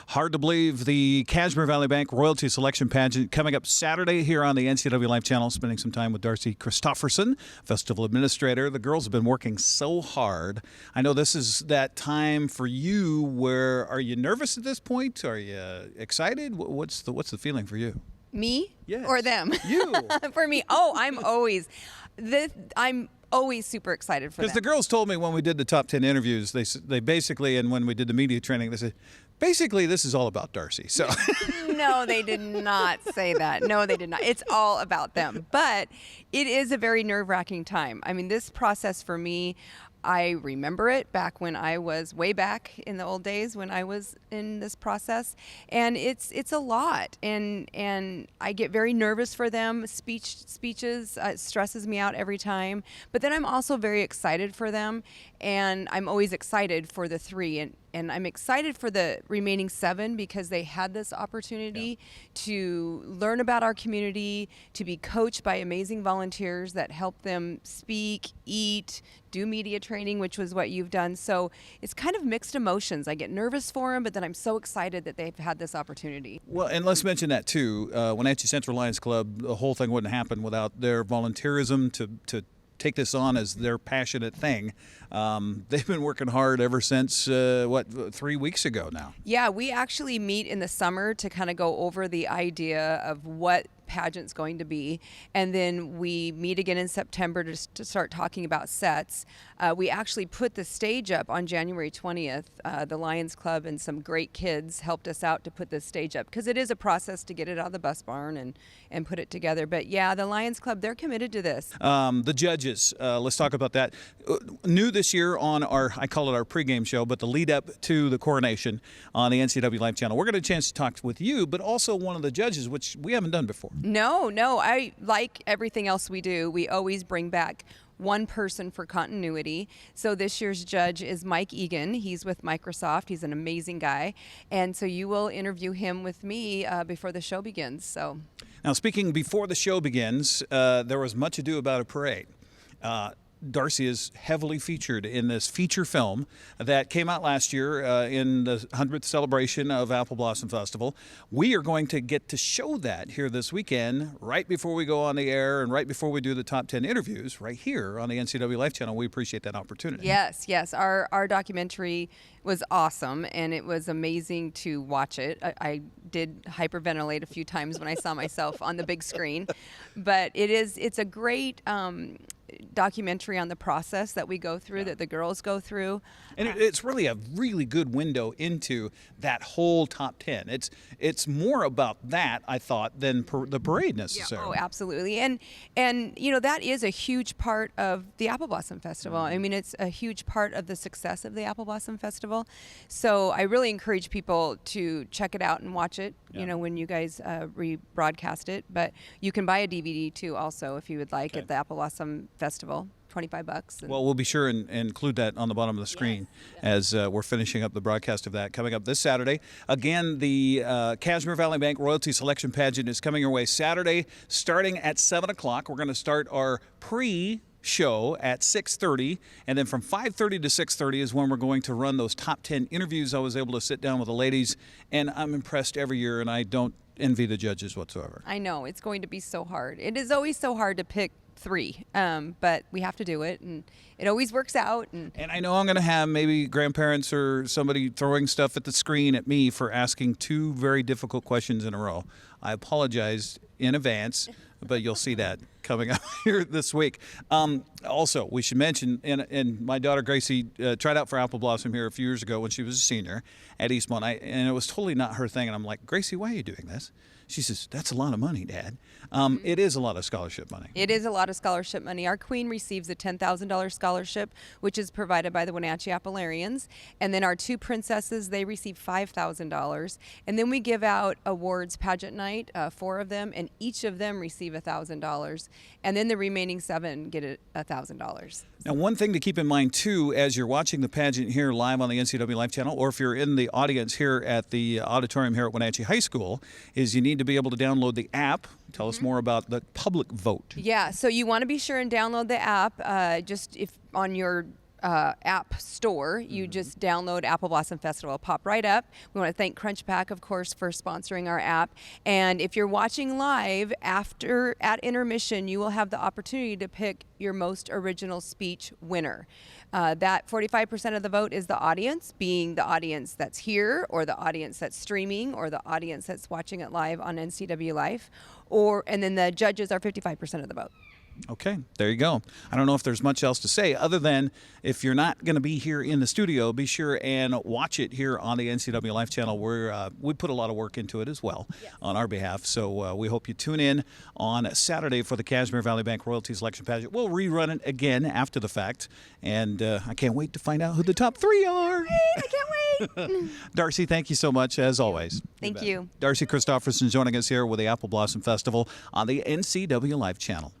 Hard to believe the Cashmere Valley Bank Royalty Selection Pageant coming up Saturday here on the NCWLIFE channel. Spending some time with Darci Christoferson, Festival Administrator. The girls have been working so hard. I know this is that time for you where, are you nervous at this point? Are you excited? What's the feeling for you? Me? Yes. Or them? You. For me. Oh, I'm always super excited for them. Because the girls told me when we did the top 10 interviews, they basically, and when we did the media training, they said, basically, this is all about Darci. So No, they did not say that. No, they did not. It's all about them. But it is a very nerve-wracking time. I mean, this process for me, I remember it back when I was way back in the old days when I was in this process, and it's a lot, and I get very nervous for them. Speeches it stresses me out every time, but then I'm also very excited for them, and I'm always excited for the three, and I'm excited for the remaining 7 because they had this opportunity to learn about our community, to be coached by amazing volunteers that help them speak, eat, do media training, which was what you've done. So it's kind of mixed emotions. I get nervous for them, but then I'm so excited that they've had this opportunity. Well, and let's mention that too. Wenatchee Central Lions Club, the whole thing wouldn't happen without their volunteerism to take this on as their passionate thing. They've been working hard ever since, 3 weeks ago now? Yeah, we actually meet in the summer to kind of go over the idea of what pageant's going to be, and then we meet again in September to start talking about sets. We actually put the stage up on January 20th. The Lions Club and some great kids helped us out to put this stage up because it is a process to get it out of the bus barn and put it together. But yeah, the Lions Club, they're committed to this. The judges, let's talk about that. New this year on I call it our pregame show, but the lead up to the coronation on the NCWLIFE channel. We're going to get a chance to talk with you, but also one of the judges, which we haven't done before. No, I like everything else we do. We always bring back one person for continuity. So this year's judge is Mike Egan. He's with Microsoft. He's an amazing guy. And so you will interview him with me before the show begins. So now, speaking before the show begins, there was much ado about a parade. Darci is heavily featured in this feature film that came out last year in the 100th celebration of Apple Blossom Festival. We are going to get to show that here this weekend, right before we go on the air and right before we do the top 10 interviews right here on the NCWLIFE channel. We appreciate that opportunity. Yes. Our documentary was awesome, and it was amazing to watch it. I did hyperventilate a few times when I saw myself on the big screen, but it's a great documentary on the process that we go through, that the girls go through. And it's really a really good window into that whole top 10. It's more about that, I thought, than the parade necessarily. Yeah. Oh, absolutely. And that is a huge part of the Apple Blossom Festival. I mean, it's a huge part of the success of the Apple Blossom Festival. So I really encourage people to check it out and watch it, when you guys rebroadcast it. But you can buy a DVD too also if you would like at the Apple Blossom Festival. $25. Well, we'll be sure and include that on the bottom of the screen as we're finishing up the broadcast of that coming up this Saturday. Again, the Cashmere Valley Bank Royalty Selection Pageant is coming your way Saturday starting at 7 o'clock. We're going to start our pre-show at 6:30, and then from 5:30 to 6:30 is when we're going to run those top 10 interviews. I was able to sit down with the ladies, and I'm impressed every year, and I don't envy the judges whatsoever. I know. It's going to be so hard. It is always so hard to pick 3, but we have to do it, and it always works out. And I know I'm going to have maybe grandparents or somebody throwing stuff at the screen at me for asking 2 very difficult questions in a row. I apologize in advance, but you'll see that coming up here this week. Also, we should mention, and my daughter Gracie tried out for Apple Blossom here a few years ago when she was a senior at Eastmont, and it was totally not her thing. And I'm like, Gracie, why are you doing this? She says, that's a lot of money, Dad. It is a lot of scholarship money. It is a lot of scholarship money. Our queen receives a $10,000 scholarship, which is provided by the Wenatchee Appellarians. And then our 2 princesses, they receive $5,000. And then we give out awards pageant night, 4 of them, and each of them receive $1,000. And then the remaining 7 get $1,000. Now, one thing to keep in mind, too, as you're watching the pageant here live on the NCWLIFE channel, or if you're in the audience here at the auditorium here at Wenatchee High School, is you need to be able to download the app. Tell us more about the public vote. Yeah, so you want to be sure and download the app. Just if on your app store. You just download Apple Blossom Festival, pop right up. We want to thank Crunchback, of course, for sponsoring our app. And if you're watching live at intermission, you will have the opportunity to pick your most original speech winner. That 45% of the vote is the audience, being the audience that's here, or the audience that's streaming, or the audience that's watching it live on NCWLIFE, and then the judges are 55% of the vote. Okay, there you go. I don't know if there's much else to say other than if you're not going to be here in the studio, be sure and watch it here on the NCWLIFE channel. We put a lot of work into it as well on our behalf. So we hope you tune in on Saturday for the Cashmere Valley Bank Royalty Selection Pageant. We'll rerun it again after the fact, and I can't wait to find out who the top 3 are. I can't wait. Darci, thank you so much, as always. Thank you. Darci Christoferson joining us here with the Apple Blossom Festival on the NCWLIFE channel.